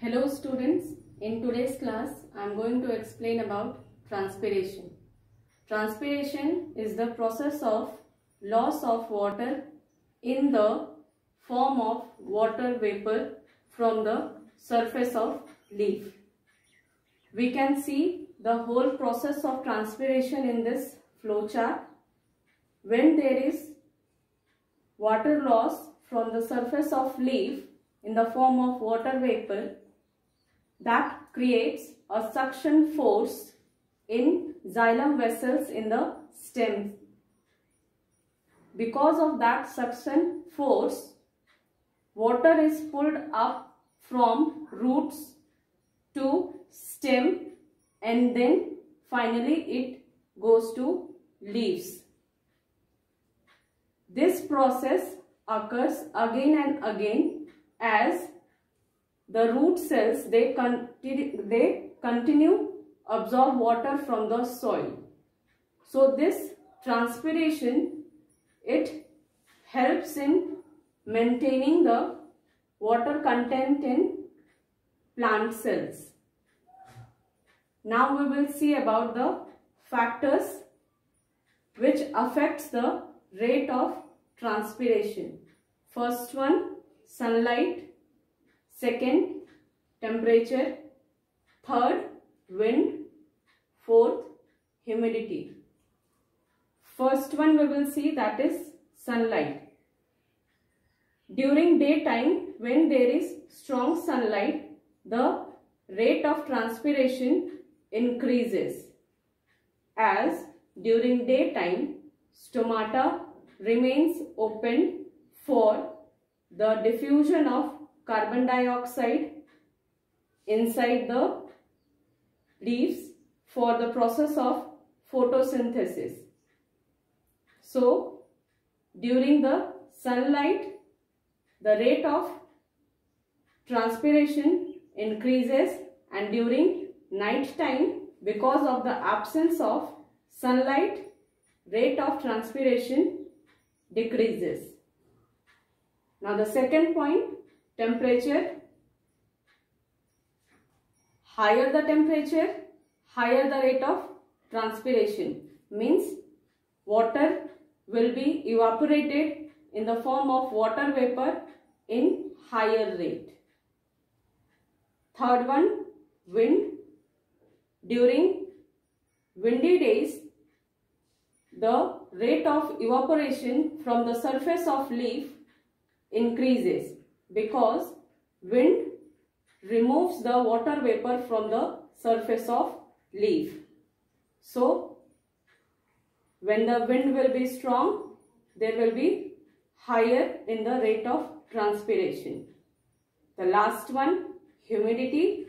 Hello students, in today's class I am going to explain about transpiration. Transpiration is the process of loss of water in the form of water vapor from the surface of leaf. We can see the whole process of transpiration in this flow chart. When there is water loss from the surface of leaf in the form of water vapor, that creates a suction force in xylem vessels in the stem. Because of that suction force, water is pulled up from roots to stem and then finally it goes to leaves. This process occurs again and again as the root cells they continue absorb water from the soil. So this transpiration, it helps in maintaining the water content in plant cells. Now we will see about the factors which affects the rate of transpiration. First one, sunlight. Second, temperature. Third, wind. Fourth, humidity. First one we will see, that is sunlight. During daytime, when there is strong sunlight, the rate of transpiration increases, as during daytime stomata remains open for the diffusion of carbon dioxide inside the leaves for the process of photosynthesis. So during the sunlight, the rate of transpiration increases, and during night time, because of the absence of sunlight, rate of transpiration decreases. Now the second point, temperature. Higher the temperature, higher the rate of transpiration. Means water will be evaporated in the form of water vapor in higher rate. Third one, wind. During windy days, the rate of evaporation from the surface of leaf increases, because wind removes the water vapor from the surface of leaf. So when the wind will be strong, there will be higher in the rate of transpiration. The last one, humidity.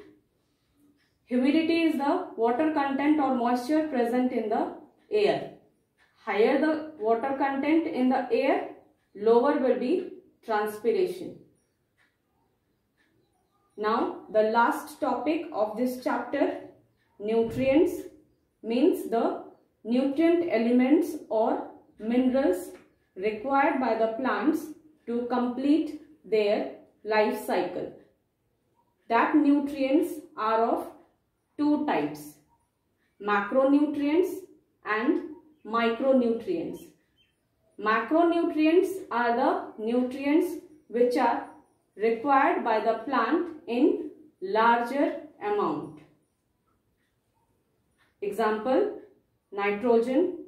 Humidity is the water content or moisture present in the air. Higher the water content in the air, lower will be transpiration. Now the last topic of this chapter, nutrients, means the nutrient elements or minerals required by the plants to complete their life cycle. That nutrients are of two types, macronutrients and micronutrients. Macronutrients are the nutrients which are required by the plant in larger amount. Example, nitrogen,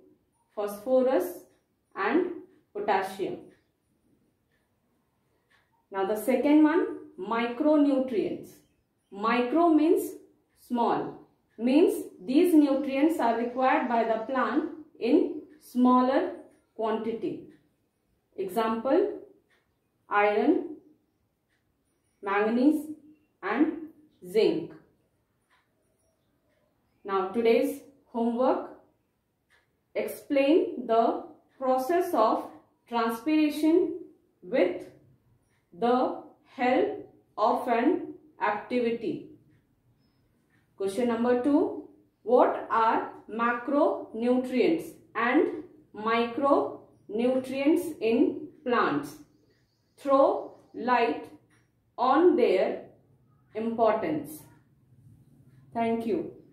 phosphorus and potassium. Now the second one, micronutrients. Micro means small, means these nutrients are required by the plant in smaller quantity. Example, iron, manganese and zinc. Now today's homework, explain the process of transpiration with the help of an activity. Question number 2. What are macronutrients and micronutrients in plants? Throw light on their importance. Thank you.